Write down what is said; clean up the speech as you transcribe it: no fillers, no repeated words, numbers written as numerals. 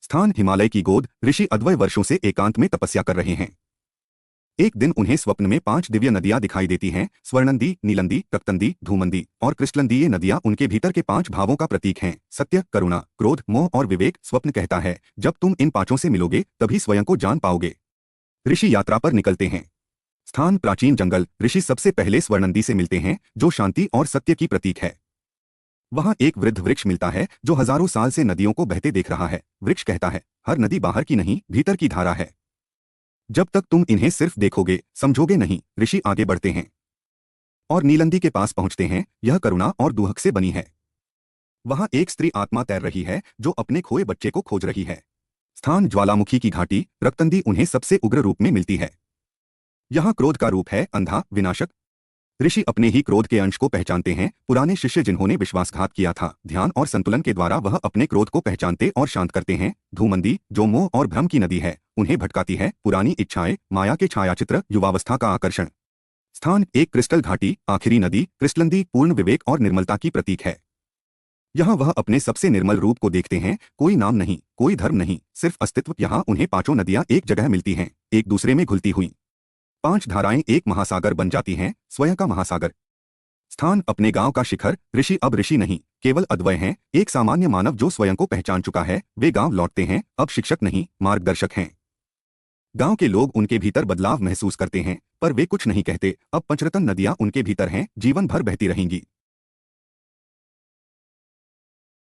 स्थान हिमालय की गोद। ऋषि अद्वय वर्षों से एकांत में तपस्या कर रहे हैं। एक दिन उन्हें स्वप्न में 5 दिव्य नदियां दिखाई देती हैं। स्वर्णंदी, नीलंदी, रक्तंदी, धूमंदी और कृष्णंदी। ये नदियां उनके भीतर के 5 भावों का प्रतीक हैं: सत्य, करुणा, क्रोध, मोह और विवेक। स्वप्न कहता है, जब तुम इन 5 से मिलोगे तभी स्वयं को जान पाओगे। ऋषि यात्रा पर निकलते हैं। स्थान प्राचीन जंगल। ऋषि सबसे पहले स्वर्णंदी से मिलते हैं, जो शांति और सत्य की प्रतीक है। वहां एक वृद्ध वृक्ष मिलता है जो हजारों साल से नदियों को बहते देख रहा है। वृक्ष कहता है, हर नदी बाहर की नहीं, भीतर की धारा है। जब तक तुम इन्हें सिर्फ देखोगे, समझोगे नहीं। ऋषि आगे बढ़ते हैं और नीलंदी के पास पहुंचते हैं। यह करुणा और दुहक से बनी है। वहां एक स्त्री आत्मा तैर रही है जो अपने खोए बच्चे को खोज रही है। स्थान ज्वालामुखी की घाटी। रक्तंदी उन्हें सबसे उग्र रूप में मिलती है। यहाँ क्रोध का रूप है, अंधा, विनाशक। ऋषि अपने ही क्रोध के अंश को पहचानते हैं। पुराने शिष्य जिन्होंने विश्वासघात किया था, ध्यान और संतुलन के द्वारा वह अपने क्रोध को पहचानते और शांत करते हैं। धूमंदी, जो मोह और भ्रम की नदी है, उन्हें भटकाती है। पुरानी इच्छाएं, माया के छायाचित्र, युवावस्था का आकर्षण। स्थान एक क्रिस्टल घाटी। आखिरी नदी कृष्णंदी पूर्ण विवेक और निर्मलता की प्रतीक है। यहाँ वह अपने सबसे निर्मल रूप को देखते हैं। कोई नाम नहीं, कोई धर्म नहीं, सिर्फ अस्तित्व। यहाँ उन्हें 5 नदियां एक जगह मिलती हैं, एक दूसरे में घुलती हुई। 5 धाराएं एक महासागर बन जाती हैं, स्वयं का महासागर। स्थान अपने गांव का शिखर। ऋषि अब ऋषि नहीं, केवल अद्वय हैं, एक सामान्य मानव जो स्वयं को पहचान चुका है। वे गांव लौटते हैं, अब शिक्षक नहीं, मार्गदर्शक हैं। गांव के लोग उनके भीतर बदलाव महसूस करते हैं, पर वे कुछ नहीं कहते। अब पंचरत्न नदियां उनके भीतर हैं, जीवन भर बहती रहेंगी।